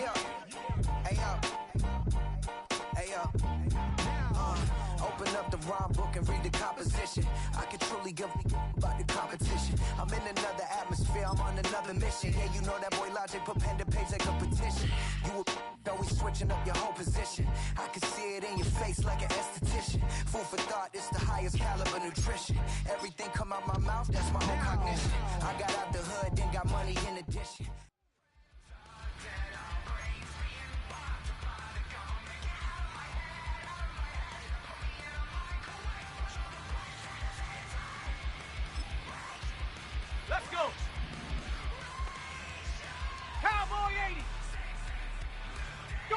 Yeah. Hey, yo. Open up the rhyme book and read the composition. I can truly give about the competition. I'm in another atmosphere, I'm on another mission. Yeah, you know that boy Logic put pen to page like a petition. You always switching up your whole position. I can see it in your face like an esthetician. Food for thought, it's the highest caliber nutrition. Everything come out my mouth, that's my own cognition. I got out the hood, then got money in addition. Let's go! Cowboy 80! Go!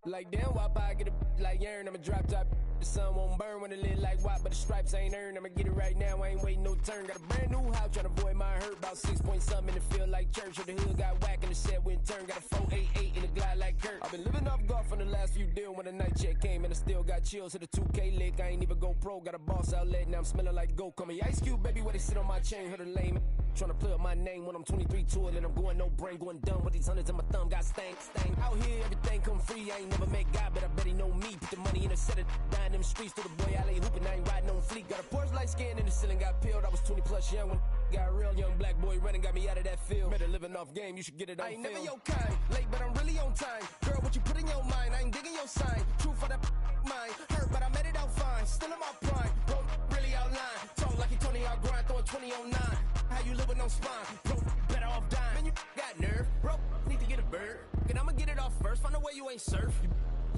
Like damn, why I get a like urn? I'ma drop top. The sun won't burn when it lit like what, but the stripes ain't earned. I'ma get it right now, I ain't waiting no turn. Got a brand new house, tryna avoid my hurt. About 6 point something in the field like church. Or the hood got whack and the set went turn. Got a 488 in the glide like Kurt. I've been living off golf on the last few deals. When the night check came and I still got chills. Hit a 2K lick, I ain't even go pro. Got a boss outlet, now I'm smelling like gold. Call me Ice Cube, baby, where they sit on my chain. Heard a lame tryna play up my name when I'm 23 to it. And I'm going no brain, going dumb with these hundreds in my thumb. Got stank. Out here, everything come free. I ain't never met God, but I bet he know me. Put the money in a set of dying them streets. Through the boy alley hooping, I ain't riding on fleek. Got a Porsche light skin in the ceiling, got peeled. I was 20 plus young when got real. Young black boy running, got me out of that field. Better living off game, you should get it on. I ain't never your kind, late but I'm really on time. Girl, what you put in your mind, I ain't digging your sign. True for that mine, hurt but I made it out fine. Still in my prime, bro, really outline. Talk like he Tony out grind, throwing 20 on 9. How you live with no spine, bro, better off dying. Man, you got nerve, bro, need to get a bird. And I'ma get it off first, find a way you ain't surf. You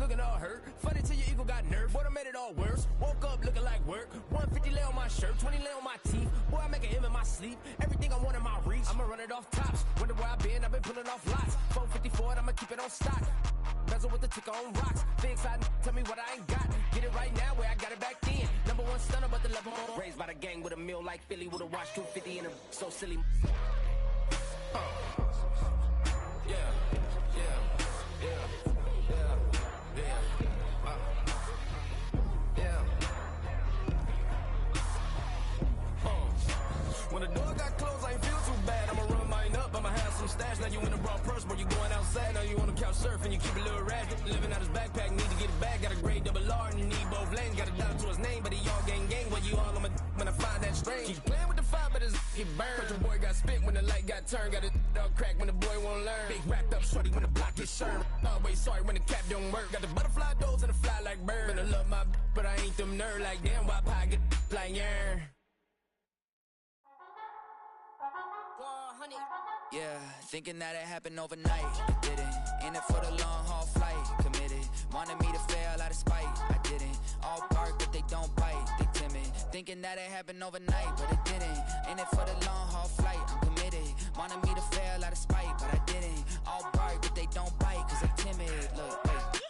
looking all hurt, funny till your ego got nerve. Boy, I made it all worse, woke up looking like work. 150 lay on my shirt, 20 lay on my teeth. Boy, I make an M in my sleep, everything I want in my reach. I'ma run it off tops, wonder where I've been pulling off lots. 454, I'ma keep it on stock. Bezel with the ticker on rocks. Big side, tell me what I ain't got. Get it right now where I got it back then. Number one stunner, but the level more. Raised by the gang with a meal like Philly with a watch 250 in a so silly. When the door got closed, I ain't feel too bad. I'ma run mine up, I'ma have some stash. Now you in a broad purse, but you going outside. Now you on the couch surfing, you keep a little ratchet. Living out his backpack, need to get it back. Got a grade double R and need both lanes. Got a dollar to his name, but he all gang. Where you all on my when I find that strange. Keep playing with the fire, but his get burned. But your boy got spit when the light got turned. Got it all crack when the boy won't learn. Big wrapped up shorty when the block gets served. Always sorry when the cap don't work. Got the butterfly doors and the fly like bird. And I love my but I ain't them nerd like damn. Why pie get like yeah. Yeah, thinking that it happened overnight. It didn't. In it for the long haul flight. Committed. Wanted me to fail out of spite. I didn't. All bark, but they don't bite. They timid. Thinking that it happened overnight, but it didn't. In it for the long haul flight. I'm committed. Wanted me to fail out of spite, but I didn't. All bark, but they don't bite, cause they timid. Look, wait.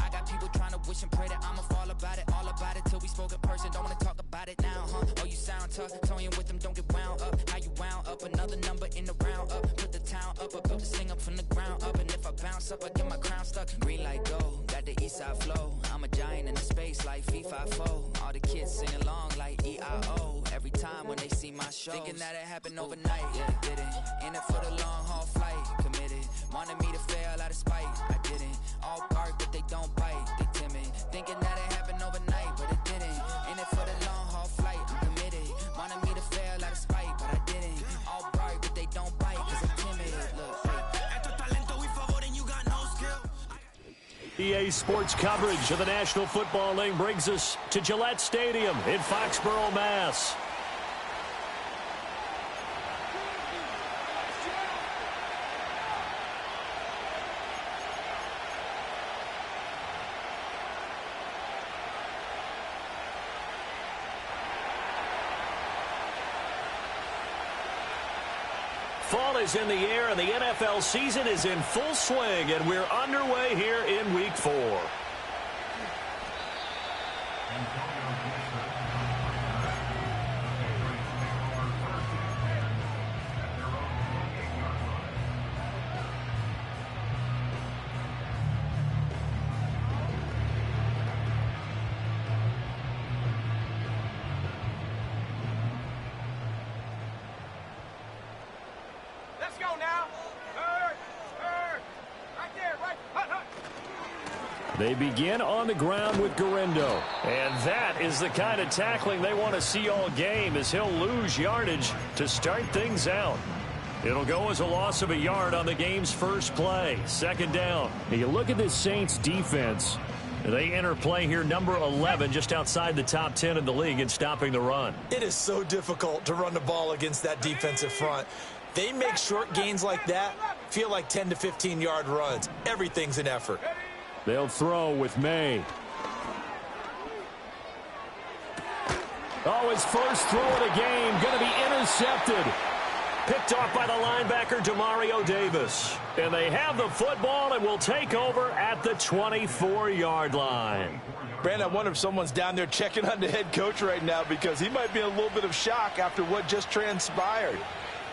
I got people trying to wish and pray that I'ma fall about it, all about it till we spoke in person. Don't wanna talk about it now, huh? Oh, you sound tough, toying with them, don't get wound up. How you wound up? Another number in the round up. Put the town up, I built this thing up from the ground up. And if I bounce up, I get my crown stuck. Green light go, got the east side flow. I'm a giant in the space like FIFA 4. All the kids sing along like EIO. Every time when they see my show, thinking that it happened overnight, yeah, it didn't. In it for the long haul flight, committed. Wanted me to fail out of spite, I didn't. All bark, but they don't bite, they timid. Thinking that it happened overnight, but it didn't. In it for the long haul flight, I'm committed. Wanted me to fail out of spite, but I didn't. All bark, but they don't bite, cause I'm timid. Look, EA Sports coverage of the National Football League brings us to Gillette Stadium in Foxborough, Mass. Fall is in the air, and the NFL season is in full swing, and we're underway here in Week 4. They begin on the ground with Gurindo. And that is the kind of tackling they want to see all game, as he'll lose yardage to start things out. It'll go as a loss of a yard on the game's first play. Second down. You look at this Saints defense. They enter play here number 11, just outside the top 10 in the league in stopping the run. It is so difficult to run the ball against that defensive front. They make short gains like that feel like 10 to 15-yard runs. Everything's an effort. They'll throw with May. Oh, his first throw of the game going to be intercepted. Picked off by the linebacker, Demario Davis. And they have the football and will take over at the 24-yard line. Brandon, I wonder if someone's down there checking on the head coach right now, because he might be in a little bit of shock after what just transpired.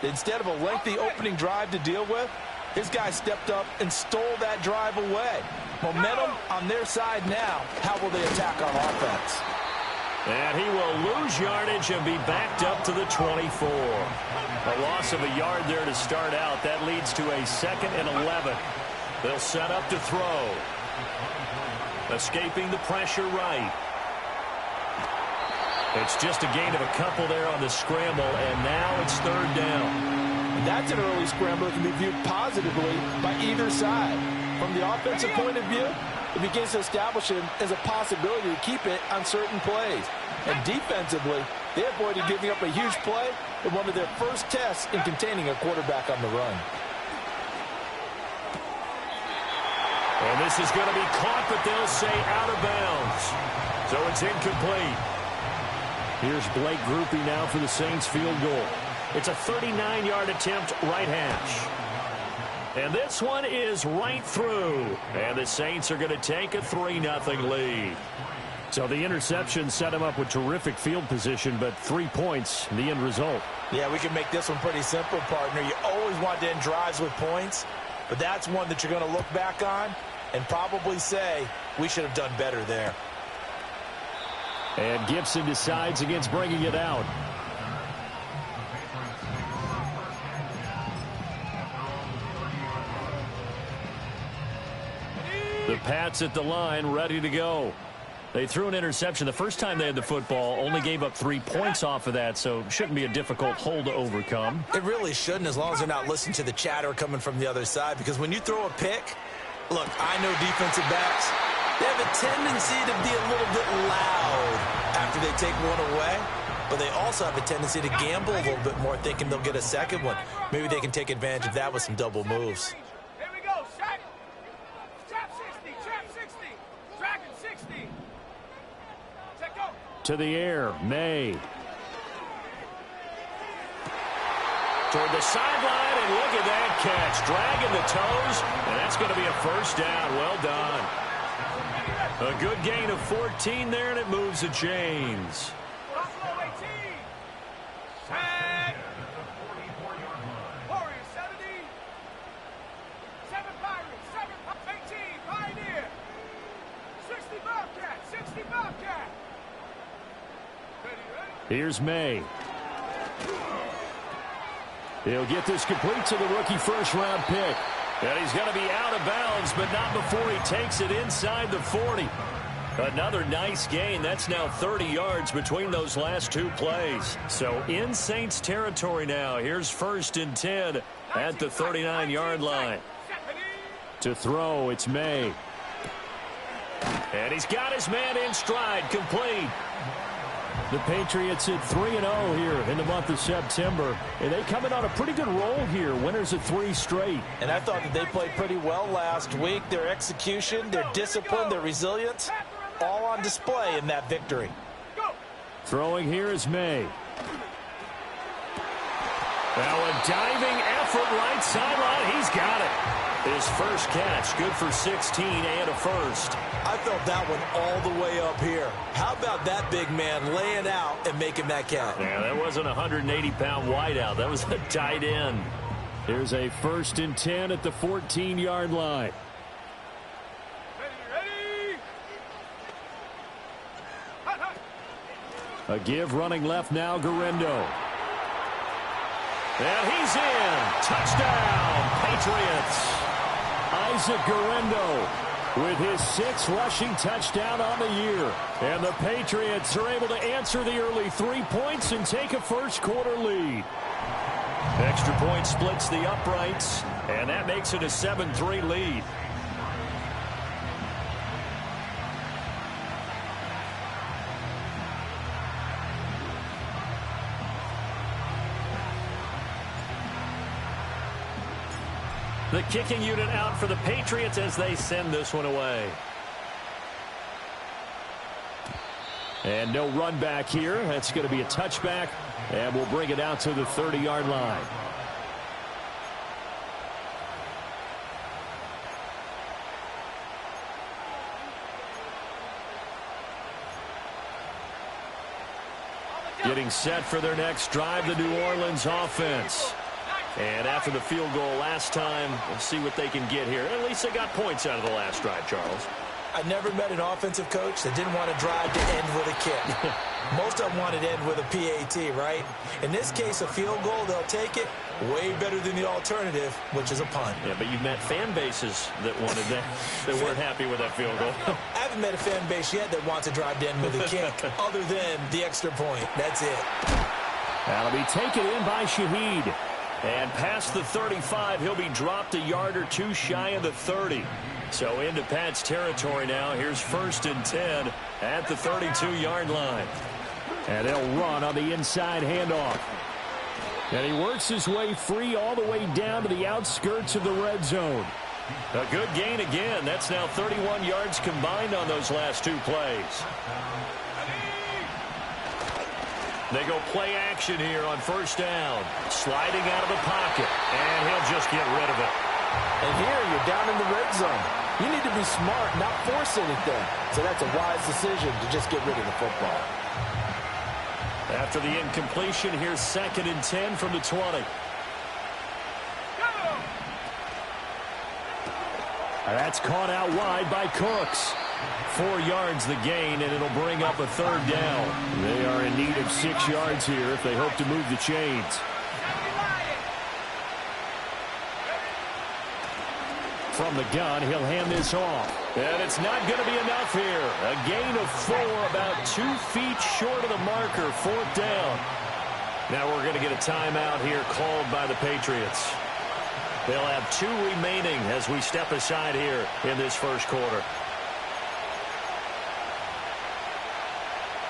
Instead of a lengthy opening drive to deal with, his guy stepped up and stole that drive away. Momentum on their side now. How will they attack on offense? And he will lose yardage and be backed up to the 24. A loss of a yard there to start out. That leads to a 2nd and 11. They'll set up to throw. Escaping the pressure right. It's just a gain of a couple there on the scramble, and now it's 3rd down. That's an early scramble that can be viewed positively by either side. From the offensive point of view, it begins to establish it as a possibility to keep it on certain plays. And defensively, they avoided giving up a huge play in one of their first tests in containing a quarterback on the run. And this is going to be caught, but they'll say out of bounds. So it's incomplete. Here's Blake Grupe now for the Saints field goal. It's a 39-yard attempt, right hash. And this one is right through. And the Saints are going to take a 3-0 lead. So the interception set him up with terrific field position, but 3 points, the end result. Yeah, we can make this one pretty simple, partner. You always want to end drives with points, but that's one that you're going to look back on and probably say, we should have done better there. And Gibson decides against bringing it out. The Pats at the line, ready to go. They threw an interception the first time they had the football, only gave up 3 points off of that, so shouldn't be a difficult hole to overcome. It really shouldn't, as long as they're not listening to the chatter coming from the other side, because when you throw a pick, look, I know defensive backs, they have a tendency to be a little bit loud after they take one away, but they also have a tendency to gamble a little bit more, thinking they'll get a second one. Maybe they can take advantage of that with some double moves. Here we go, Shaq. Trap 60, trap 60, dragon 60. Check go. To the air, May. Toward the sideline, and look at that catch. Dragging the toes, and that's going to be a first down. Well done. A good gain of 14 there, and it moves the chains. Buffalo 18. Shaq. Warriors 70. 7 Pirates, 7 18. Pioneer. 60 Bobcat, 60 Bobcat. Ready, ready? Here's May. He'll get this complete to the rookie first-round pick. And he's going to be out of bounds, but not before he takes it inside the 40. Another nice gain. That's now 30 yards between those last 2 plays. So in Saints territory now. Here's 1st and 10 at the 39-yard line. To throw, it's May. And he's got his man in stride, complete. The Patriots at 3-0 here in the month of September. And they come in on a pretty good roll here. Winners of 3 straight. And I thought that they played pretty well last week. Their execution, their discipline, their resilience, all on display in that victory. Throwing here is May. Now a diving effort right sideline. He's got it. His first catch, good for 16 and a first. I felt that one all the way up here. How about that big man laying out and making that catch? Yeah, that wasn't a 180-pound wideout. That was a tight end. Here's a 1st and 10 at the 14-yard line. Ready, ready. A give running left now, Gurindo. And he's in. Touchdown, Patriots. Isaac Gurindo with his 6th rushing touchdown on the year. And the Patriots are able to answer the early 3 points and take a first-quarter lead. Extra point splits the uprights, and that makes it a 7-3 lead. The kicking unit out for the Patriots as they send this one away. And no run back here. That's going to be a touchback, and we'll bring it out to the 30-yard line. Getting set for their next drive, the New Orleans offense. And after the field goal last time, we'll see what they can get here. At least they got points out of the last drive, Charles. I never met an offensive coach that didn't want to drive to end with a kick. Most of them wanted to end with a PAT, right? In this case, a field goal, they'll take it. Way better than the alternative, which is a punt. Yeah, but you've met fan bases that wanted that, that weren't happy with that field goal. I haven't met a fan base yet that wants to drive to end with a kick, other than the extra point. That's it. That'll be taken in by Shaheed. And past the 35, he'll be dropped a yard or two shy of the 30. So into Pat's territory now. Here's 1st and 10 at the 32-yard line. And they'll run on the inside handoff. And he works his way free all the way down to the outskirts of the red zone. A good gain again. That's now 31 yards combined on those last 2 plays. They go play action here on 1st down. Sliding out of the pocket. And he'll just get rid of it. And here you're down in the red zone. You need to be smart, not force anything. So that's a wise decision to just get rid of the football. After the incompletion, here's 2nd and 10 from the 20. That's caught out wide by Cooks. 4 yards the gain, and it'll bring up a 3rd down. They are in need of 6 yards here if they hope to move the chains. From the gun, he'll hand this off. And it's not going to be enough here. A gain of 4, about 2 feet short of the marker, 4th down. Now we're going to get a timeout here called by the Patriots. They'll have 2 remaining as we step aside here in this first quarter.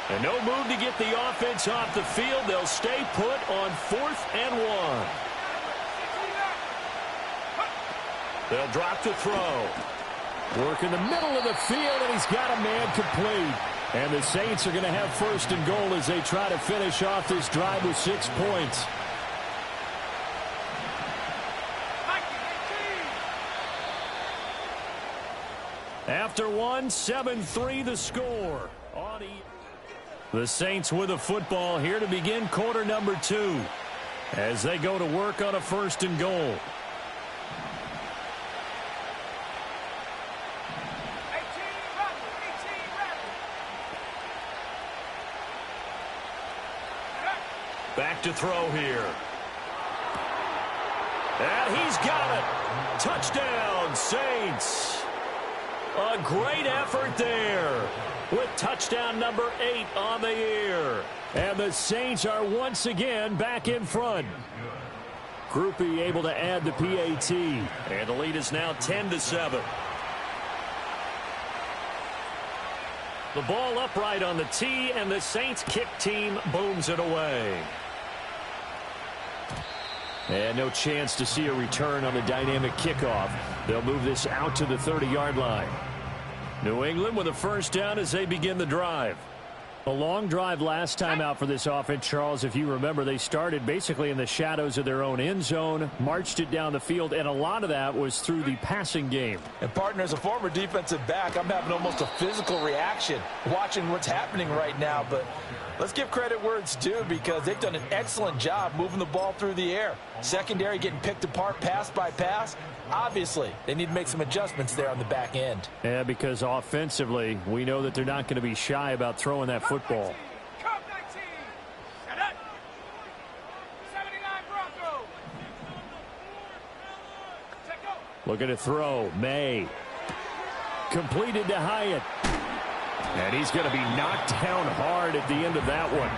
And no move to get the offense off the field. They'll stay put on 4th and 1. They'll drop to throw. Work in the middle of the field, and he's got a man complete. And the Saints are going to have 1st and goal as they try to finish off this drive with 6 points. After 1, 7-3 the score. The Saints with a football here to begin quarter number 2 as they go to work on a 1st and goal. Back to throw here. And he's got it. Touchdown, Saints. A great effort there with touchdown number 8 on the year. And the Saints are once again back in front. Groupie able to add the PAT. And the lead is now 10-7. The ball upright on the tee, and the Saints kick team booms it away. And no chance to see a return on the dynamic kickoff. They'll move this out to the 30-yard line. New England with a 1st down as they begin the drive. A long drive last time out for this offense, Charles. If you remember, they started basically in the shadows of their own end zone, marched it down the field, and a lot of that was through the passing game. And, partner, as a former defensive back, I'm having almost a physical reaction watching what's happening right now. But let's give credit where it's due, because they've done an excellent job moving the ball through the air. Secondary getting picked apart pass by pass. Obviously, they need to make some adjustments there on the back end. Yeah, because offensively, we know that they're not going to be shy about throwing that football. Looking to throw. May. Completed to Hyatt. And he's going to be knocked down hard at the end of that one.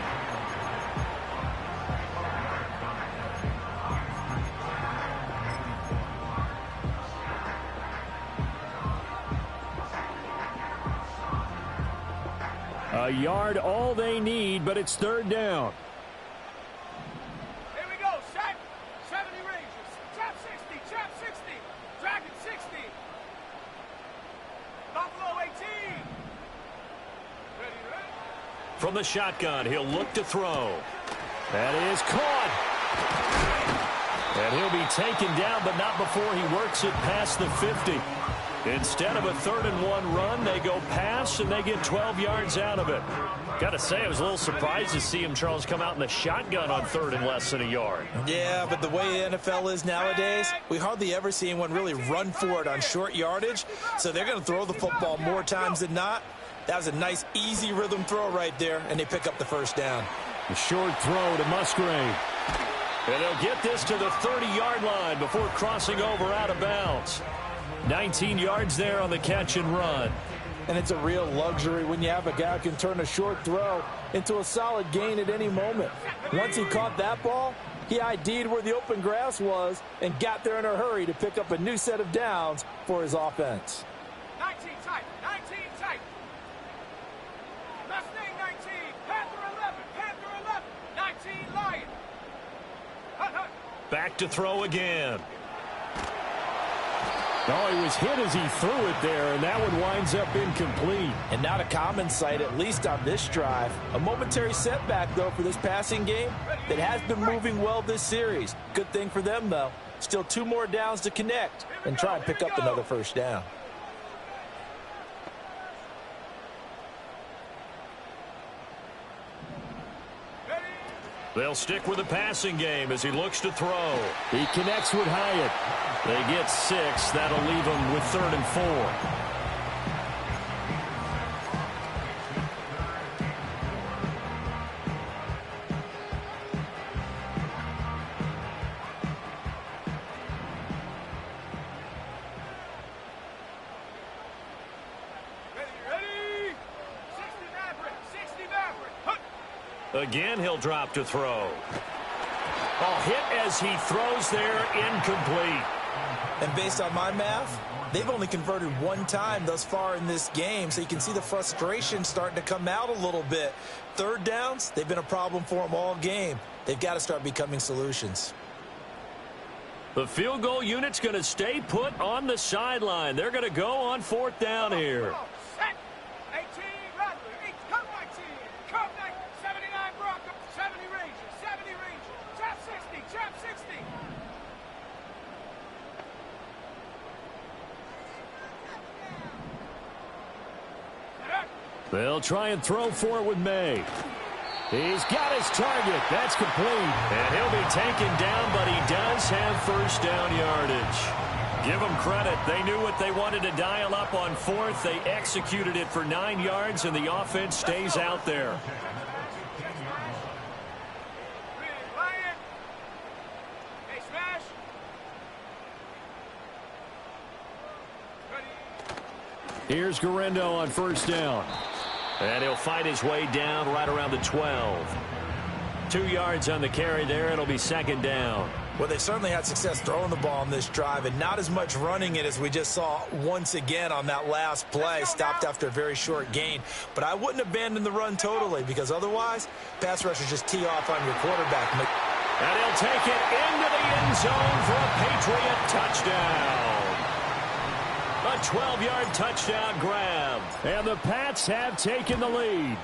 A yard all they need, but it's third down. Here we go, Shaq. 70 Rangers. Trap 60, trap 60. Dragon 60. Buffalo 18. Ready. From the shotgun, he'll look to throw. That is caught. And he'll be taken down, but not before he works it past the 50. Instead of a 3rd-and-1 run, they go pass, and they get 12 yards out of it. Got to say, I was a little surprised to see him, Charles, come out in the shotgun on 3rd and less than a yard. Yeah, but the way the NFL is nowadays, we hardly ever see anyone really run for it on short yardage, so they're going to throw the football more times than not. That was a nice, easy rhythm throw right there, and they pick up the first down. The short throw to Musgrave. And they'll get this to the 30-yard line before crossing over out of bounds. 19 yards there on the catch and run. And it's a real luxury when you have a guy who can turn a short throw into a solid gain at any moment. Once he caught that ball, he ID'd where the open grass was and got there in a hurry to pick up a new set of downs for his offense. 19 tight. 19 tight. Mustang 19. Panther 11. Panther 11. 19 Lion. Hut, hut. Back to throw again. Oh, he was hit as he threw it there, and that one winds up incomplete. And not a common sight, at least on this drive. A momentary setback, though, for this passing game that has been moving well this series. Good thing for them, though. Still 2 more downs to connect and try and pick up another first down. They'll stick with the passing game as he looks to throw. He connects with Hyatt. They get 6. That'll leave them with 3rd and 4. Again, he'll drop to throw. Oh, hit as he throws there, incomplete. And based on my math, they've only converted 1 time thus far in this game, so you can see the frustration starting to come out a little bit. 3rd downs, they've been a problem for them all game. They've got to start becoming solutions. The field goal unit's going to stay put on the sideline. They're going to go on 4th down here. Set. 18 Rattler. Come 19. Come 19. 79 Bronco. 70 Rangers. 70 Rangers. Trap 60. Trap 60. They'll try and throw for it with May. He's got his target. That's complete. And he'll be taken down, but he does have 1st down yardage. Give them credit. They knew what they wanted to dial up on 4th. They executed it for 9 yards, and the offense stays out there. Here's Guerrero on 1st down. And he'll fight his way down right around the 12. 2 yards on the carry there. It'll be 2nd down. Well, they certainly had success throwing the ball on this drive and not as much running it as we just saw once again on that last play. Stopped after a very short gain. But I wouldn't abandon the run totally because otherwise, pass rushers just tee off on your quarterback. And he'll take it into the end zone for a Patriot touchdown. A 12-yard touchdown grab. And the Pats have taken the lead.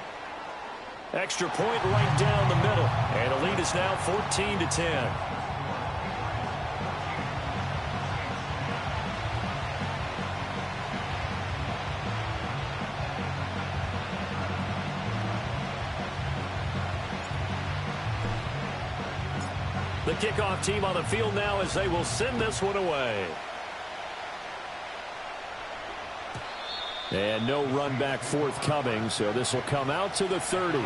Extra point right down the middle. And the lead is now 14-10. The kickoff team on the field now as they will send this one away. And no run back forthcoming, so this will come out to the 30.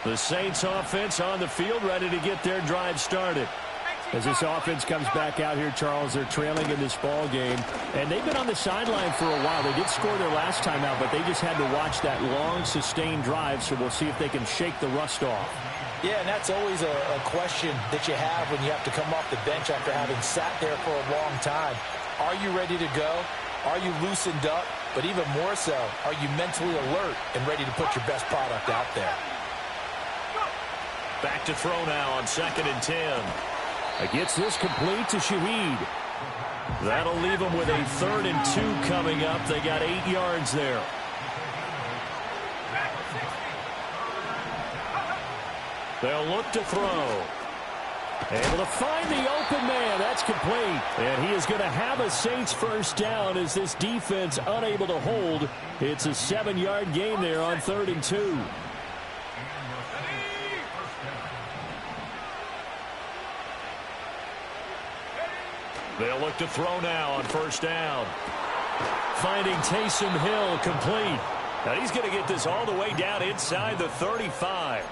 The Saints offense on the field, ready to get their drive started. As this offense comes back out here, Charles, they're trailing in this ball game. And they've been on the sideline for a while. They did score their last time out, but they just had to watch that long, sustained drive. So we'll see if they can shake the rust off. Yeah, and that's always a question that you have when you have to come off the bench after having sat there for a long time. Are you ready to go? Are you loosened up? But even more so, are you mentally alert and ready to put your best product out there? Back to throw now on 2nd and 10. Gets this complete to Shaheed. That'll leave them with a 3rd and 2 coming up. They got 8 yards there. They'll look to throw. Able to find the open man. That's complete. And he is going to have a Saints first down as this defense unable to hold. It's a 7-yard gain there on 3rd and 2. They'll look to throw now on 1st down. Finding Taysom Hill complete. Now he's going to get this all the way down inside the 35.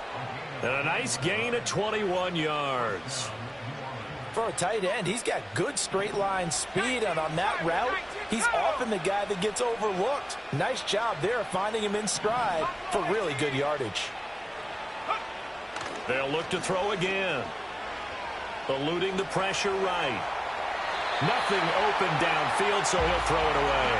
And a nice gain of 21 yards. For a tight end, he's got good straight line speed, and on that route, he's often the guy that gets overlooked. Nice job there finding him in stride for really good yardage. They'll look to throw again. Eluding the pressure right. Nothing open downfield, so he'll throw it away.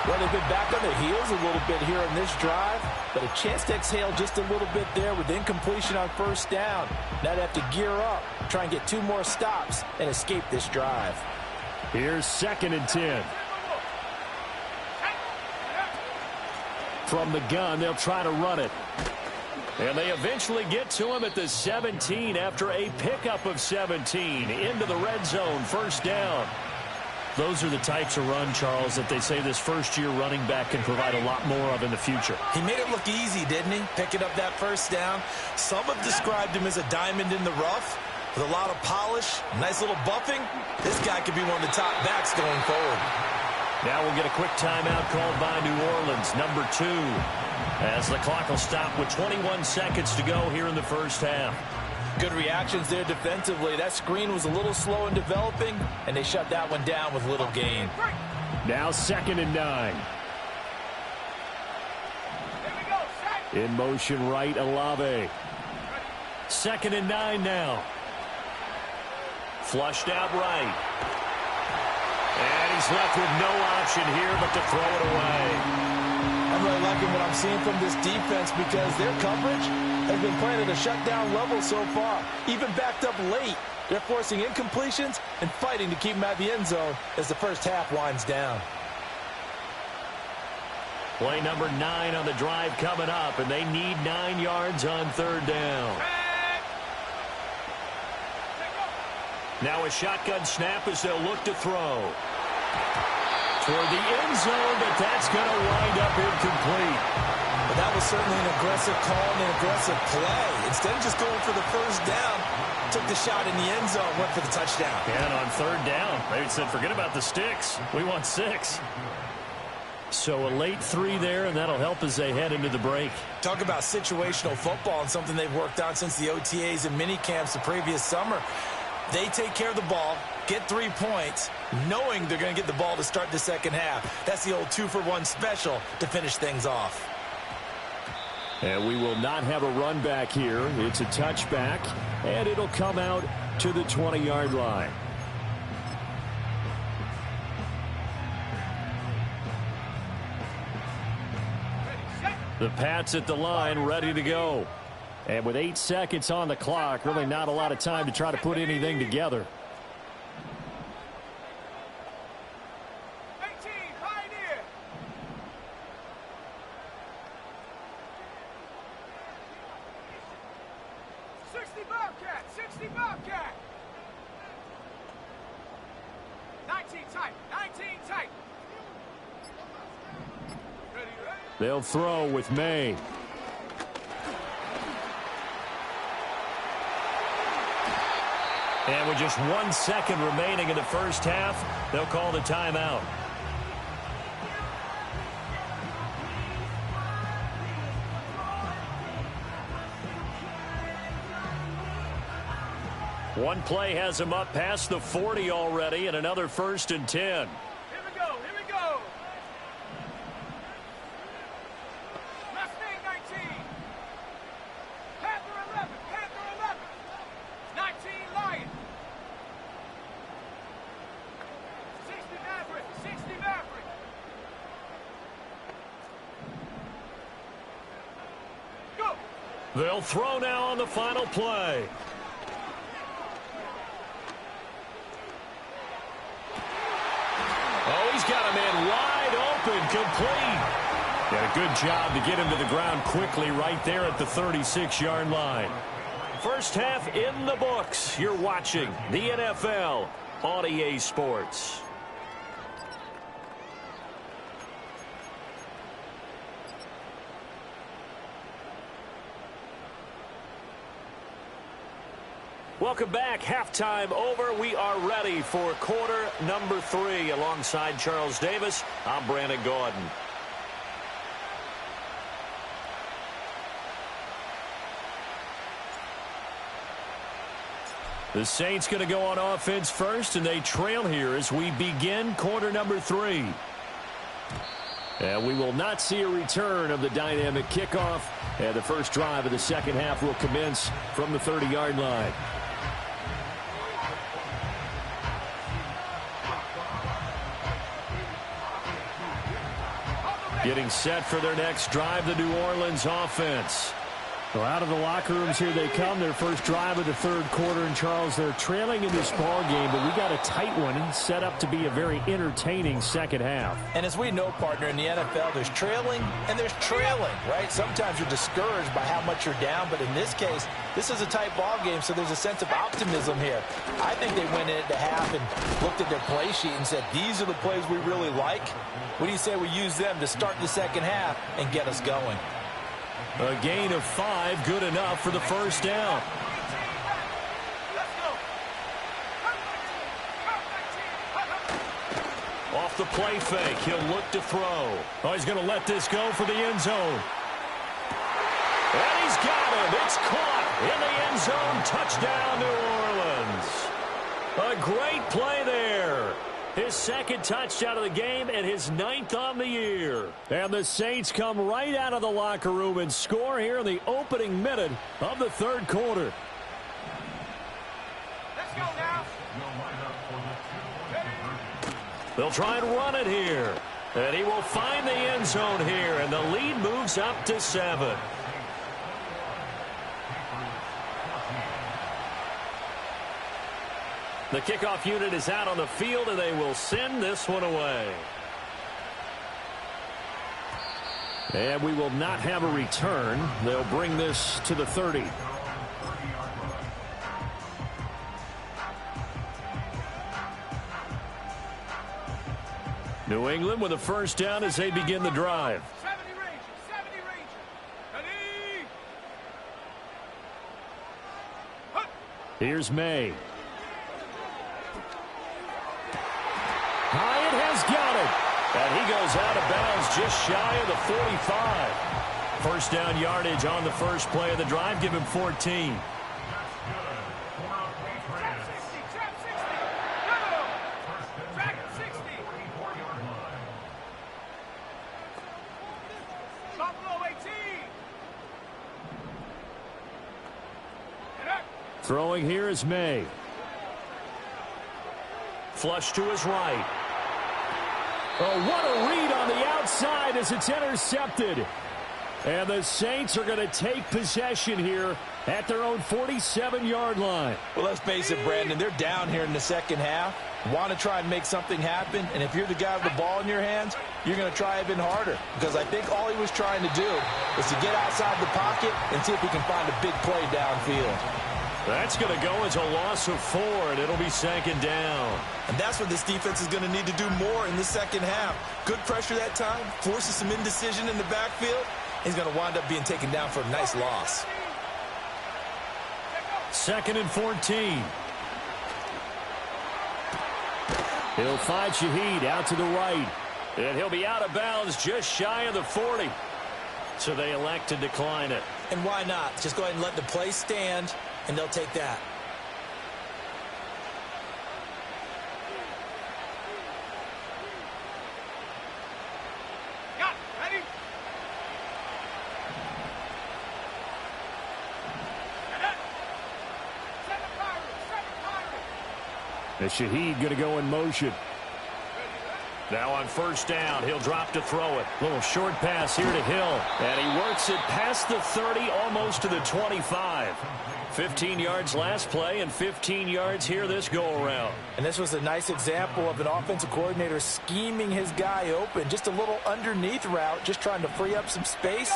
Well, they've been back on their heels a little bit here in this drive, but a chance to exhale just a little bit there with incompletion on 1st down. Now they have to gear up, try and get 2 more stops, and escape this drive. Here's 2nd and 10. From the gun, they'll try to run it. And they eventually get to him at the 17 after a pickup of 17 into the red zone. 1st down. Those are the types of run, Charles, that they say this first-year running back can provide a lot more of in the future. He made it look easy, didn't he? Picking up that 1st down. Some have described him as a diamond in the rough with a lot of polish, nice little buffing. This guy could be one of the top backs going forward. Now we'll get a quick timeout called by New Orleans, number 2, as the clock will stop with 21 seconds to go here in the 1st half. Good reactions there defensively. That screen was a little slow in developing, and they shut that one down with little gain. Now 2nd and 9. In motion right, Olave. 2nd and 9 now. Flushed out right. And he's left with no option here but to throw it away. I'm really liking what I'm seeing from this defense because their coverage has been playing at a shutdown level so far. Even backed up late, they're forcing incompletions and fighting to keep them at the end zone as the 1st half winds down. Play number 9 on the drive coming up, and they need 9 yards on 3rd down. Now a shotgun snap as they'll look to throw. Toward the end zone, but that's going to wind up incomplete. But that was certainly an aggressive call and an aggressive play. Instead of just going for the 1st down, took the shot in the end zone, went for the touchdown. And on 3rd down, they said, forget about the sticks. We want 6. So a late 3 there, and that'll help as they head into the break. Talk about situational football and something they've worked on since the OTAs and mini camps the previous summer. They take care of the ball, get 3 points, knowing they're going to get the ball to start the 2nd half. That's the old 2-for-1 special to finish things off. And we will not have a run back here. It's a touchback, and it'll come out to the 20-yard line. The Pats at the line, ready to go. And with 8 seconds on the clock, really not a lot of time to try to put anything together. 18, Pioneer. 60 Bobcat, 60 Bobcat. 19 tight, 19 tight. Ready, ready. They'll throw with May. And with just 1 second remaining in the 1st half, they'll call the timeout. One play has him up past the 40 already, and another 1st and 10. Here we go. Mustang 19. Panther 11. 19 Lion. 60 Maverick. Go. They'll throw now on the final play. Oh, he's got a man wide open, complete. And a good job to get him to the ground quickly right there at the 36-yard line. First half in the books. You're watching the NFL on EA Sports. Welcome back. Halftime over. We are ready for quarter number 3. Alongside Charles Davis, I'm Brandon Gaudin. The Saints going to go on offense first, and they trail here as we begin quarter number 3. And we will not see a return of the dynamic kickoff. And the first drive of the second half will commence from the 30-yard line. Getting set for their next drive, the New Orleans offense. Well, out of the locker rooms here they come. Their first drive of the third quarter. And, Charles, they're trailing in this ball game, but we got a tight one set up to be a very entertaining second half. And as we know, partner, in the NFL, there's trailing and there's trailing, right? Sometimes you're discouraged by how much you're down, but in this case, this is a tight ball game, so there's a sense of optimism here. I think they went in at the half and looked at their play sheet and said, these are the plays we really like. What do you say we use them to start the second half and get us going? A gain of 5, good enough for the first down. Off the play fake, he'll look to throw. Oh, he's going to let this go for the end zone. And he's got him. It's caught in the end zone. Touchdown, New Orleans. A great play there. His second touchdown of the game and his 9th on the year. And the Saints come right out of the locker room and score here in the opening minute of the third quarter. Let's go now. They'll try and run it here. And he will find the end zone here, and the lead moves up to 7. The kickoff unit is out on the field, and they will send this one away. And we will not have a return. They'll bring this to the 30. New England with a first down as they begin the drive. 70 Rangers. Ready? Here's May. Hyatt has got it. And he goes out of bounds just shy of the 45. First down yardage on the first play of the drive. Give him 14. Throwing here is May. Flush to his right. Oh, what a read on the outside as it's intercepted. And the Saints are going to take possession here at their own 47-yard line. Well, let's face it, Brandon, they're down here in the second half. Want to try and make something happen, and if you're the guy with the ball in your hands, you're going to try even harder. Because I think all he was trying to do was to get outside the pocket and see if he can find a big play downfield. That's going to go as a loss of 4, and it'll be second down. And that's what this defense is going to need to do more in the second half. Good pressure that time, forces some indecision in the backfield. He's going to wind up being taken down for a nice loss. Second and 14. He'll find Shaheed out to the right. And he'll be out of bounds just shy of the 40. So they elect to decline it. And why not? Just go ahead and let the play stand, and they'll take that. And Shaheed going to go in motion. Now on first down, he'll drop to throw it. Little short pass here to Hill. And he works it past the 30, almost to the 25. 15 yards last play and 15 yards here this go-around. And this was a nice example of an offensive coordinator scheming his guy open. Just a little underneath route, just trying to free up some space,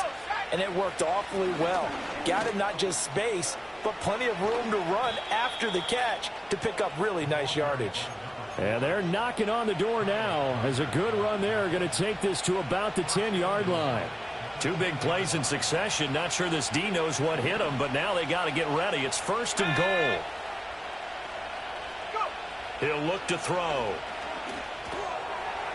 and it worked awfully well. Got him not just space, but plenty of room to run after the catch to pick up really nice yardage. And they're knocking on the door now as a good run there. Going to take this to about the 10-yard line. Two big plays in succession. Not sure this D knows what hit him, but now they got to get ready. It's first and goal. He'll look to throw.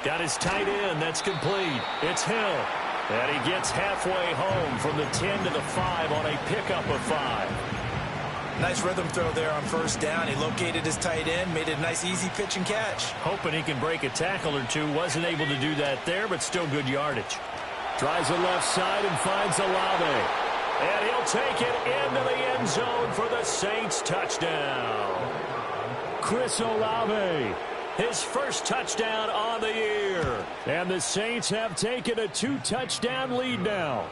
Got his tight end. That's complete. It's Hill. And he gets halfway home from the 10 to the 5 on a pickup of 5. Nice rhythm throw there on first down. He located his tight end, made it a nice easy pitch and catch. Hoping he can break a tackle or two. Wasn't able to do that there, but still good yardage. Tries the left side and finds Olave. And he'll take it into the end zone for the Saints touchdown. Chris Olave. His first touchdown on the year. And the Saints have taken a 2-touchdown lead now.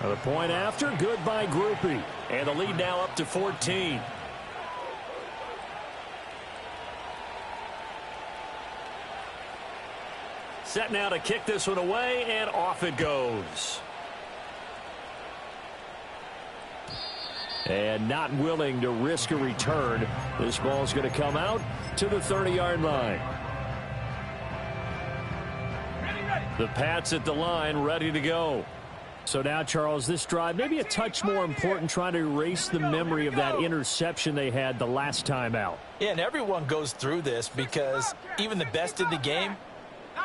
The point after, good by Grupe. And the lead now up to 14. Set now to kick this one away, and off it goes. And not willing to risk a return. This ball's going to come out to the 30-yard line. The Pats at the line, ready to go. So now, Charles, this drive maybe a touch more important, trying to erase the memory of that interception they had the last time out. Yeah, and everyone goes through this because even the best in the game,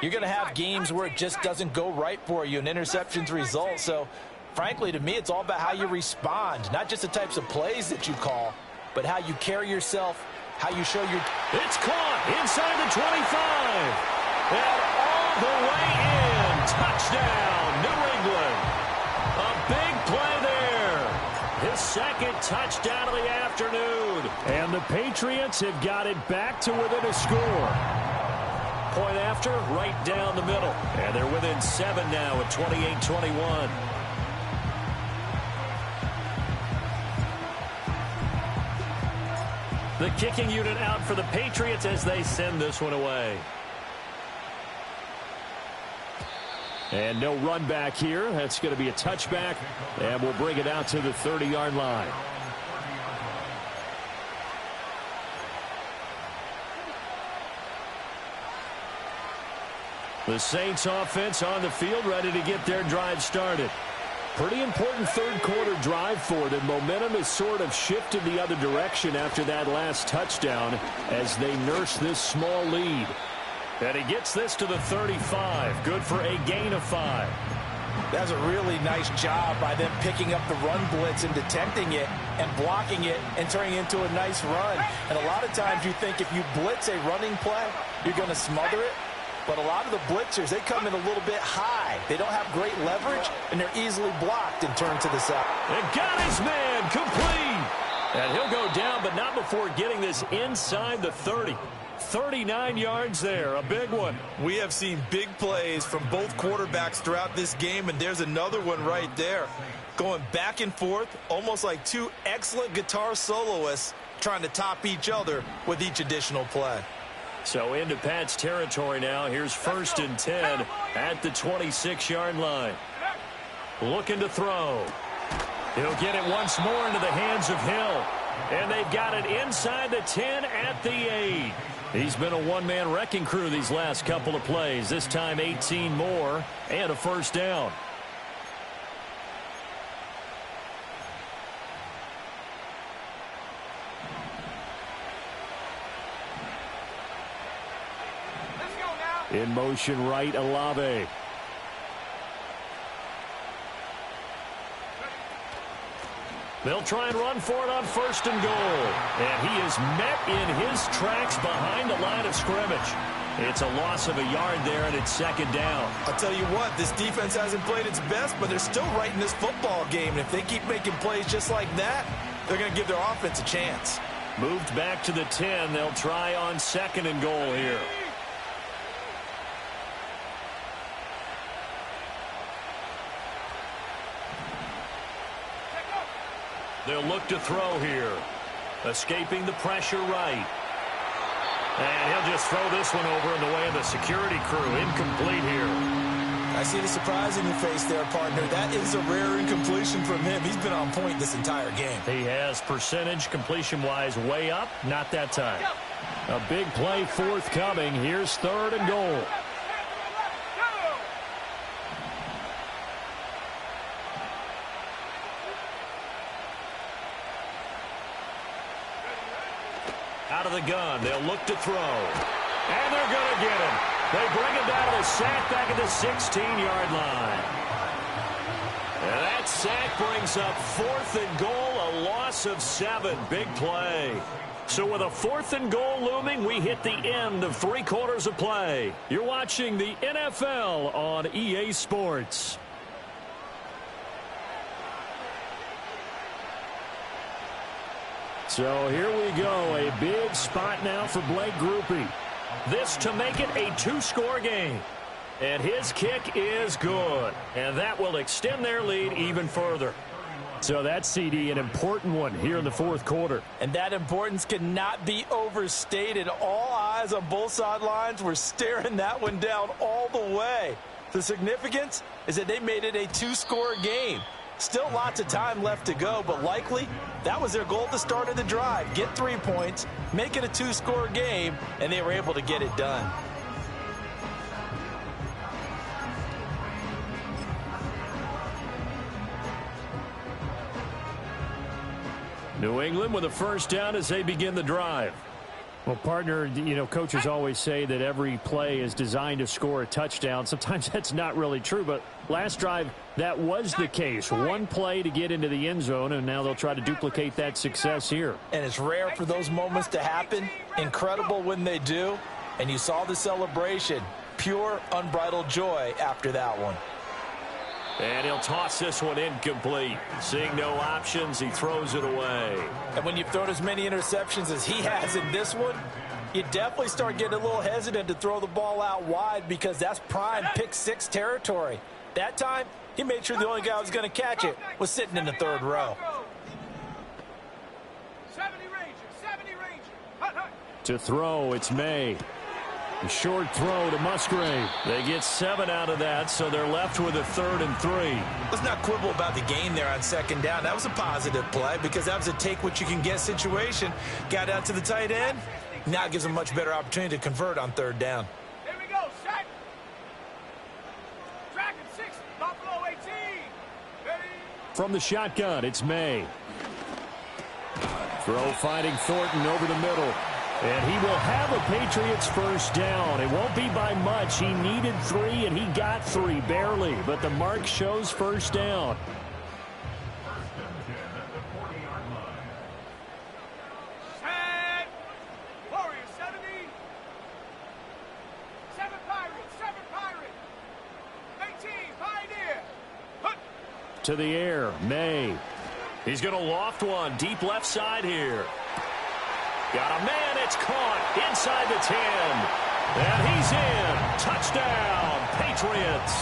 you're going to have games where it just doesn't go right for you and interceptions result. So, frankly, to me, it's all about how you respond, not just the types of plays that you call, but how you carry yourself, how you show your... It's caught inside the 25. And all the way in. Touchdown, New England. A big play there. His second touchdown of the afternoon. And the Patriots have got it back to within a score. Point after, right down the middle. And they're within 7 now at 28-21. The kicking unit out for the Patriots as they send this one away. And no run back here. That's going to be a touchback. And we'll bring it out to the 30-yard line. The Saints offense on the field, ready to get their drive started. Pretty important third-quarter drive for them. Momentum has sort of shifted the other direction after that last touchdown as they nurse this small lead. And he gets this to the 35. Good for a gain of 5. That's a really nice job by them picking up the run blitz and detecting it and blocking it and turning it into a nice run. And a lot of times you think if you blitz a running play, you're going to smother it. But a lot of the blitzers, they come in a little bit high. They don't have great leverage, and they're easily blocked and turned to the side. And got his man complete. And he'll go down, but not before getting this inside the 30. 39 yards there, a big one. We have seen big plays from both quarterbacks throughout this game, and there's another one right there. Going back and forth, almost like two excellent guitar soloists trying to top each other with each additional play. So into Pat's territory now. Here's first and 10 at the 26-yard line. Looking to throw. He'll get it once more into the hands of Hill. And they've got it inside the 10 at the 8. He's been a one-man wrecking crew these last couple of plays. This time 18 more and a first down. In motion right, Olave. They'll try and run for it on first and goal. And he is met in his tracks behind the line of scrimmage. It's a loss of a yard there, and it's second down. I'll tell you what, this defense hasn't played its best, but they're still right in this football game. And if they keep making plays just like that, they're going to give their offense a chance. Moved back to the 10. They'll try on 2nd and goal here. They'll look to throw here. Escaping the pressure right. And he'll just throw this one over in the way of the security crew. Incomplete here. I see the surprise in your face there, partner. That is a rare incompletion from him. He's been on point this entire game. He has percentage completion-wise way up. Not that time. A big play forthcoming. Here's 3rd and goal. Out of the gun. They'll look to throw. And they're going to get him. They bring him down to the sack back at the 16-yard line. And that sack brings up 4th and goal, a loss of 7. Big play. So with a 4th and goal looming, we hit the end of 3 quarters of play. You're watching the NFL on EA Sports. So here we go, a big spot now for Blake Grupe. This to make it a 2-score game. And his kick is good. And that will extend their lead even further. So that's, CD, an important one here in the 4th quarter. And that importance cannot be overstated. All eyes on both sidelines were staring that one down all the way. The significance is that they made it a 2-score game. Still lots of time left to go, but likely that was their goal at the start of the drive. Get 3 points, make it a 2-score game, and they were able to get it done. New England with a 1st down as they begin the drive. Well, partner, you know, coaches always say that every play is designed to score a touchdown. Sometimes that's not really true, but last drive, that was the case. 1 play to get into the end zone, and now they'll try to duplicate that success here. And it's rare for those moments to happen. Incredible when they do. And you saw the celebration. Pure, unbridled joy after that one. And he'll toss this one incomplete. Seeing no options, he throws it away. And when you've thrown as many interceptions as he has in this one, you definitely start getting a little hesitant to throw the ball out wide because that's prime pick-6 territory. That time, he made sure the only guy who was going to catch it was sitting in the 3rd row. 70 Ranger. To throw, it's May. A short throw to Musgrave. They get 7 out of that, so they're left with a 3rd and 3. Let's not quibble about the gain there on 2nd down. That was a positive play because that was a take-what-you-can-get situation. Got out to the tight end. Now gives them a much better opportunity to convert on 3rd down. Here we go, set. Dragon 6, Buffalo 18. Ready? From the shotgun, it's May. Throw finding Thornton over the middle. And he will have a Patriots 1st down. It won't be by much. He needed 3, and he got 3, barely. But the mark shows 1st down. Set. Warriors 70. 7 Pirate. 18, Pioneer. Hunt. To the air, May. He's going to loft one deep left side here. Got a man, it's caught inside the 10. And he's in. Touchdown, Patriots.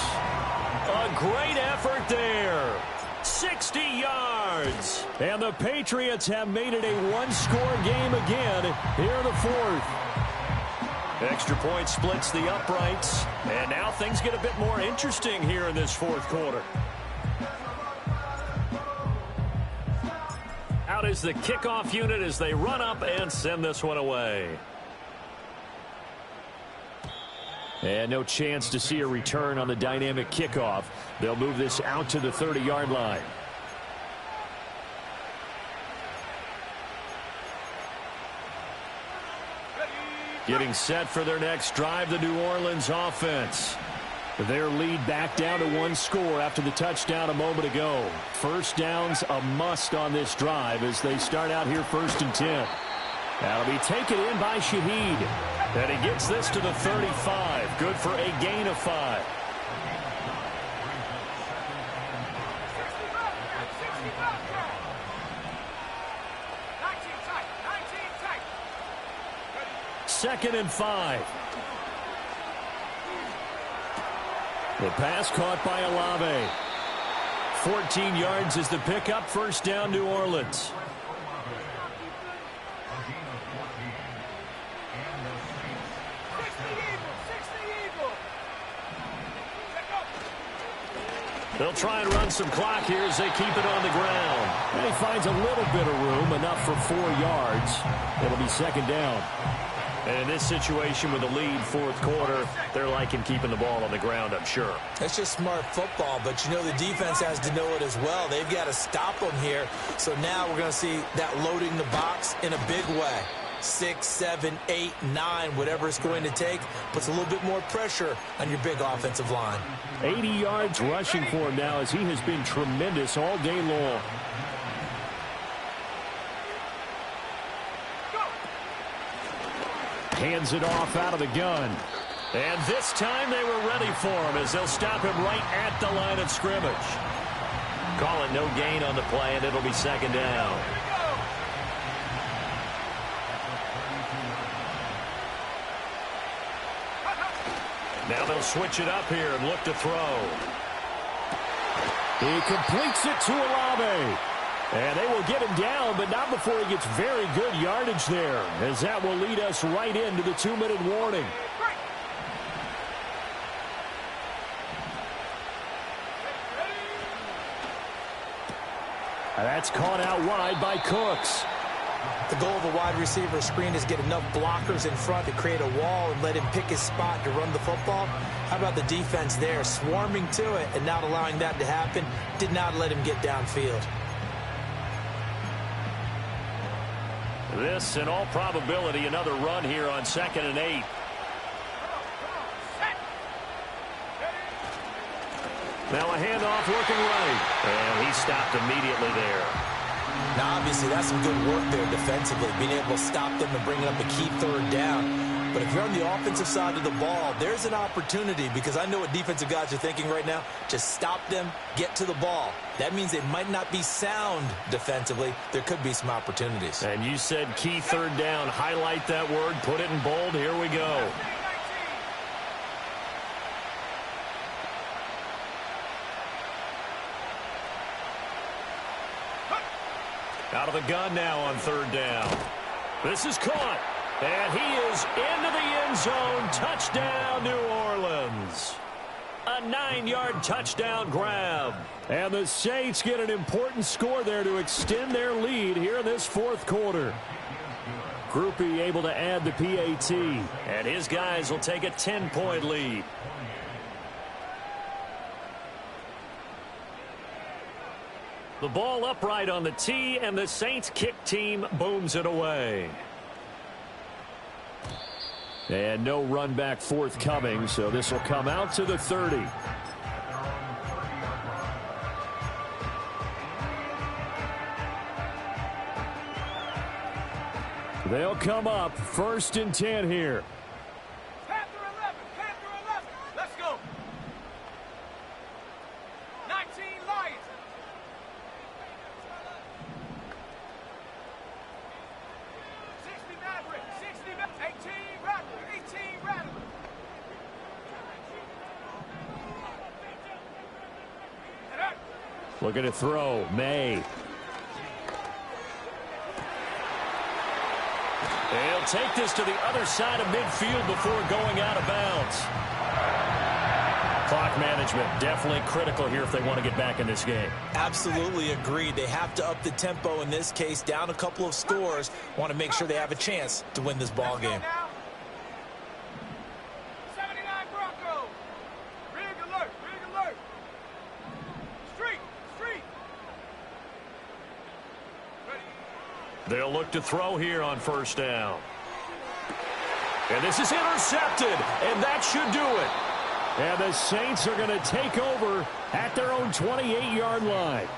A great effort there. 60 yards. And the Patriots have made it a 1-score game again here in the 4th. Extra point splits the uprights. And now things get a bit more interesting here in this 4th quarter. Out is the kickoff unit as they run up and send this one away. And no chance to see a return on the dynamic kickoff. They'll move this out to the 30-yard line. Getting set for their next drive, the New Orleans offense. Their lead back down to 1 score after the touchdown a moment ago. 1st down's a must on this drive as they start out here 1st and 10. That'll be taken in by Shaheed. And he gets this to the 35. Good for a gain of 5. 2nd and 5. The pass caught by Olave. 14 yards is the pickup. First down, New Orleans. They'll try and run some clock here as they keep it on the ground. And he finds a little bit of room, enough for 4 yards. It'll be 2nd down. And in this situation with a lead, 4th quarter, they're liking keeping the ball on the ground, I'm sure. That's just smart football, but you know the defense has to know it as well. They've got to stop them here. So now we're going to see that loading the box in a big way. 6, 7, 8, 9, whatever it's going to take, puts a little bit more pressure on your big offensive line. 80 yards rushing for him now as he has been tremendous all day long. Hands it off out of the gun. And this time they were ready for him as they'll stop him right at the line of scrimmage. Call it no gain on the play, and it'll be 2nd down. Now they'll switch it up here and look to throw. He completes it to Olave. And they will get him down, but not before he gets very good yardage there, as that will lead us right into the 2-minute warning. And that's caught out wide by Cooks. The goal of a wide receiver screen is get enough blockers in front to create a wall and let him pick his spot to run the football. How about the defense there, swarming to it and not allowing that to happen? Did not let him get downfield. This, in all probability, another run here on 2nd and 8. Now a handoff working right. And he stopped immediately there. Now, obviously, that's some good work there defensively, being able to stop them and bring up a key 3rd down. But if you're on the offensive side of the ball, there's an opportunity, because I know what defensive guys are thinking right now. Just stop them, get to the ball. That means they might not be sound defensively. There could be some opportunities. And you said key 3rd down. Highlight that word, put it in bold. Here we go. Out of the gun now on 3rd down. This is caught. And he is into the end zone. Touchdown, New Orleans. A 9-yard touchdown grab. And the Saints get an important score there to extend their lead here in this 4th quarter. Groupie able to add the PAT. And his guys will take a 10-point lead. The ball upright on the tee, and the Saints kick team booms it away. And no run back forthcoming, so this will come out to the 30. They'll come up 1st and 10 here. Panther 11, Panther 11. Let's go. 19 Lions. 60 Maverick, 18 Rattler, 18 Rattler. Looking to throw. May. He'll take this to the other side of midfield before going out of bounds. Clock management definitely critical here if they want to get back in this game. Absolutely agreed. They have to up the tempo in this case, down a couple of scores. Want to make sure they have a chance to win this ball game. 79 Broncos. Rig alert, rig alert. Street. They'll look to throw here on 1st down. And this is intercepted, and that should do it. And the Saints are going to take over at their own 28-yard line.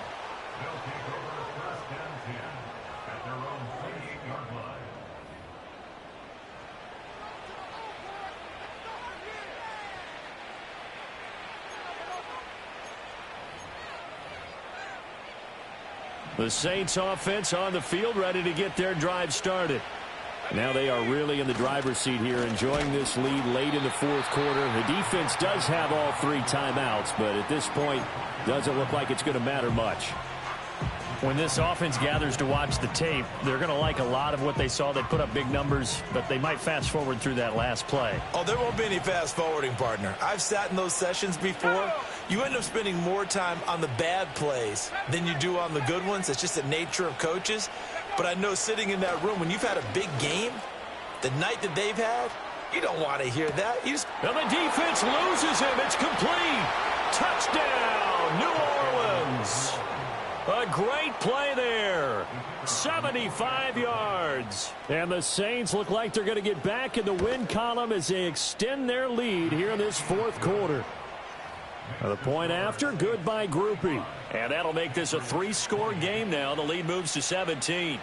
The Saints offense on the field, ready to get their drive started. Now they are really in the driver's seat here, enjoying this lead late in the fourth quarter. The defense does have all 3 timeouts, but at this point, doesn't look like it's going to matter much. When this offense gathers to watch the tape, they're going to like a lot of what they saw. They put up big numbers, but they might fast forward through that last play. Oh, there won't be any fast forwarding, partner. I've sat in those sessions before. You end up spending more time on the bad plays than you do on the good ones. It's just the nature of coaches. But I know sitting in that room, when you've had a big game, the night that they've had, you don't want to hear that. And the defense loses him. It's complete. Touchdown, New Orleans. A great play there. 75 yards. And the Saints look like they're going to get back in the win column as they extend their lead here in this fourth quarter. The point after, good by Grupe. And that'll make this a 3-score game now. The lead moves to 17.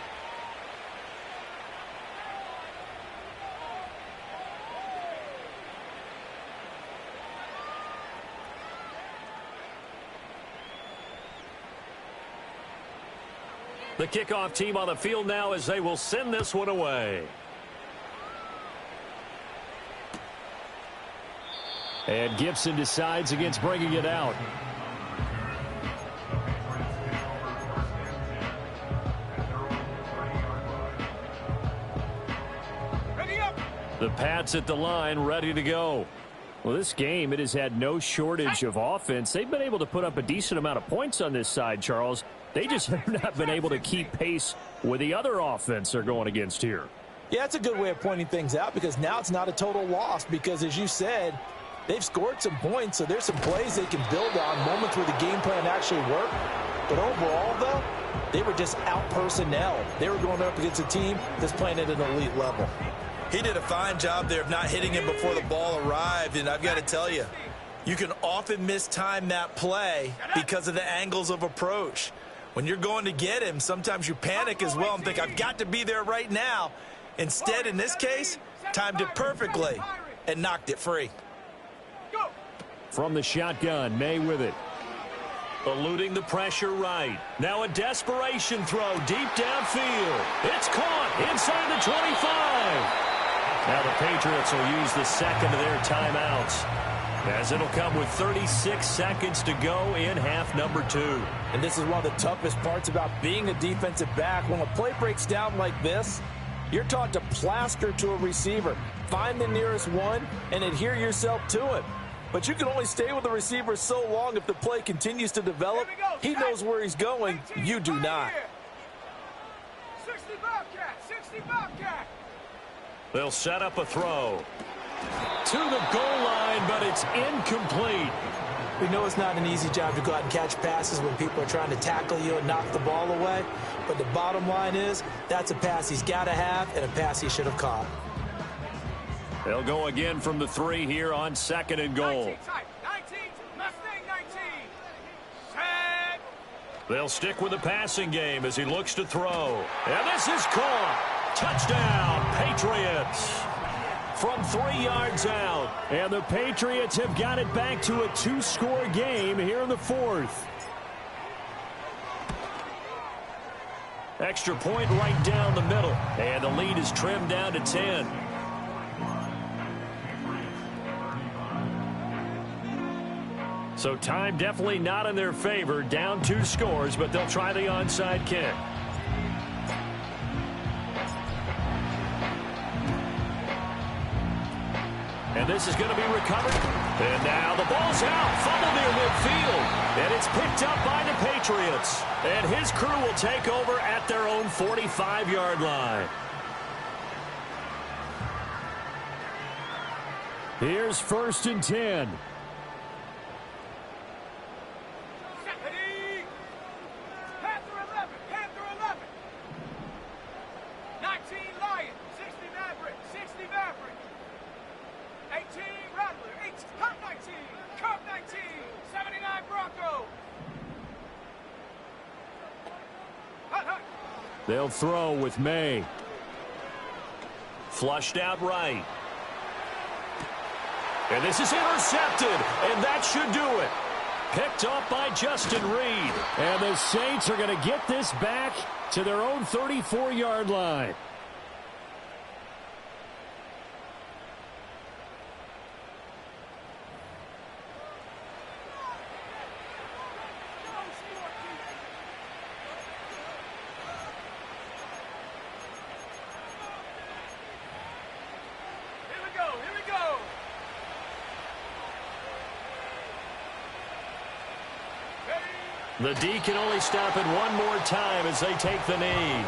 The kickoff team on the field now as they will send this one away. And Gibson decides against bringing it out. The Pats at the line, ready to go. Well, this game, it has had no shortage of offense. They've been able to put up a decent amount of points on this side, Charles. They just have not been able to keep pace with the other offense they're going against here. Yeah, that's a good way of pointing things out because now it's not a total loss because, as you said, they've scored some points, so there's some plays they can build on, moments where the game plan actually worked. But overall, though, they were just out-personnel. They were going up against a team that's playing at an elite level. He did a fine job there of not hitting him before the ball arrived, and I've got to tell you, you can often mistime that play because of the angles of approach. When you're going to get him, sometimes you panic as well and think, I've got to be there right now. Instead, in this case, timed it perfectly and knocked it free. From the shotgun, May with it. Eluding the pressure right. Now a desperation throw deep downfield. It's caught inside the 25. Now the Patriots will use the second of their timeouts, as it'll come with 36 seconds to go in half number 2. And this is one of the toughest parts about being a defensive back. When a play breaks down like this, you're taught to plaster to a receiver. Find the nearest one and adhere yourself to it. But you can only stay with the receiver so long if the play continues to develop. He knows where he's going. You do not. 60 Bobcat, 60 Bobcat. They'll set up a throw to the goal line, but it's incomplete. We know it's not an easy job to go out and catch passes when people are trying to tackle you and knock the ball away. But the bottom line is that's a pass he's got to have and a pass he should have caught. They'll go again from the 3 here on 2nd and goal. 19, Mustang 19. Set. They'll stick with the passing game as he looks to throw. And this is caught. Touchdown, Patriots. From 3 yards out. And the Patriots have got it back to a 2-score game here in the fourth. Extra point right down the middle. And the lead is trimmed down to 10. So time definitely not in their favor. Down 2 scores, but they'll try the onside kick. And this is going to be recovered. And now the ball's out. Fumble near midfield. And it's picked up by the Patriots. And his crew will take over at their own 45-yard line. Here's 1st and 10. They'll throw with May. Flushed out right. And this is intercepted, and that should do it. Picked up by Justin Reed. And the Saints are going to get this back to their own 34-yard line. The D can only stop it one more time as they take the knee.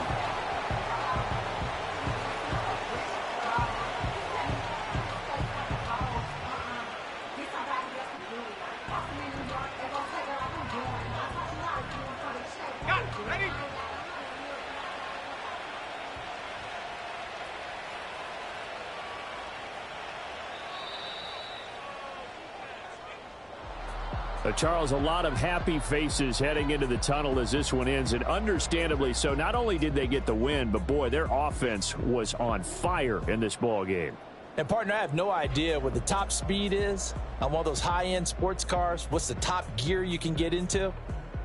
Charles, a lot of happy faces heading into the tunnel as this one ends, and understandably so. Not only did they get the win, but, boy, their offense was on fire in this ball game. And, partner, I have no idea what the top speed is on one of those high-end sports cars. What's the top gear you can get into?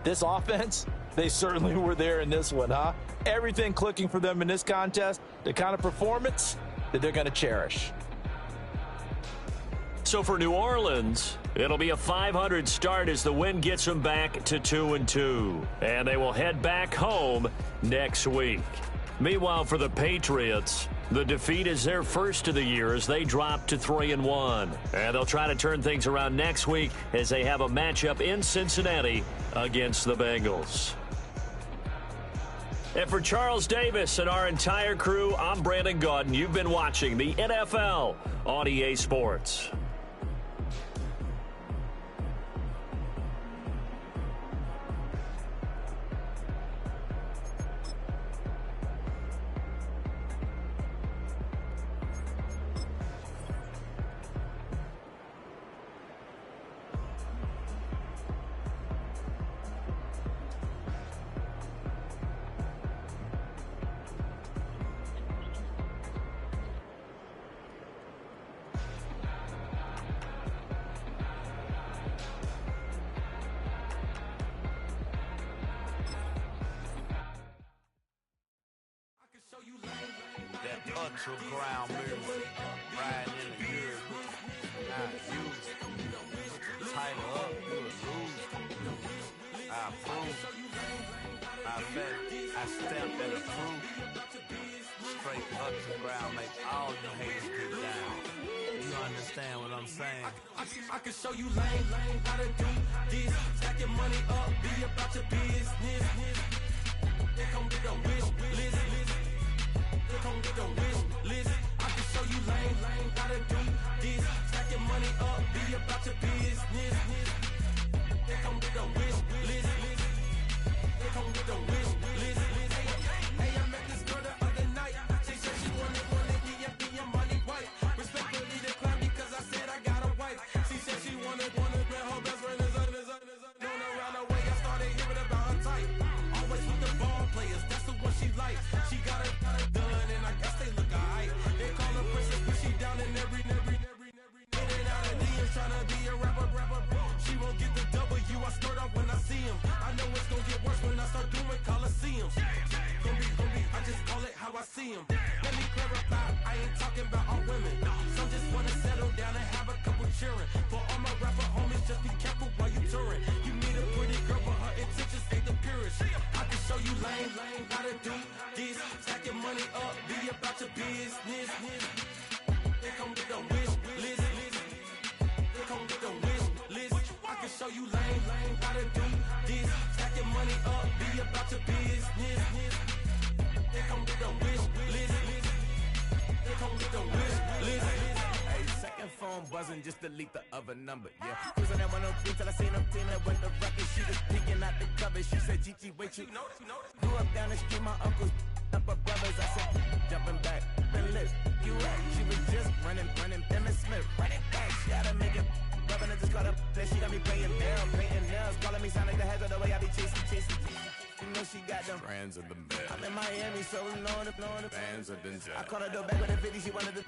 This offense, they certainly were there in this one, huh? Everything clicking for them in this contest, the kind of performance that they're going to cherish. So for New Orleans, it'll be a .500 start as the win gets them back to 2-2. And they will head back home next week. Meanwhile, for the Patriots, the defeat is their first of the year as they drop to 3-1. And they'll try to turn things around next week as they have a matchup in Cincinnati against the Bengals. And for Charles Davis and our entire crew, I'm Brandon Gaudin. You've been watching the NFL on EA Sports. Ultra ground music, riding in the years, not you. Tighten up, you a lose. I approve. I bet, I step and approve. Straight ultra ground, make all you haters get down. You understand what I'm saying? I can show you lame, how to do this. Stack your money up, be about your business. They come get a wish list. Come get the wish list. I can show you lame, how to do this. Stack your money up, be about your business. They come get the wish list. They come get the wish list. Hey, I met this girl the other night. She said she wanted me and money white. Respectfully declined because I said I got a wife. She said she wanted man, her best friend is known around the way. I started hearing about her type. Always with the ball players, that's the one she likes. She got it done, and I guess they look alright. They call her princess, but she down in every. In and out of DMs, tryna be a rapper. She won't get the W, I skirt off when I see him. I know it's gonna get worse when I start doing Coliseums. Gonna be, I just call it how I see him. Let me clarify, I ain't talking about all women. Some just wanna settle down and have a couple cheering. For all my rapper homies, just be careful while you touring. You need a pretty girl, but her intentions ain't the purest. I can show you lame, how to do this. Stack your money up, be about your business. They come get the wish list. They come get the wish list. I can show you lame, how to do this. Stack your money up, be about your business. They come get the wish list. They come get the wish list. Hey, second phone buzzing, just delete the other number, yeah. Cruising at 103 till I seen them teaming with the record. She was peeking out the cover. She said, Gigi, wait, you know. Grew up down the street, my uncles up her brothers. I said, jumping back, been lit. You at? She was just running, Emmitt Smith, running back. She had to make it. Rubbing it, just caught up. Then she got me playing down, painting nails. Calling me sound like the heads of the way I be chasing. You know she got them Brands of the best. I'm in Miami, so know the Fans of the I called her door back with a 50, she wanted to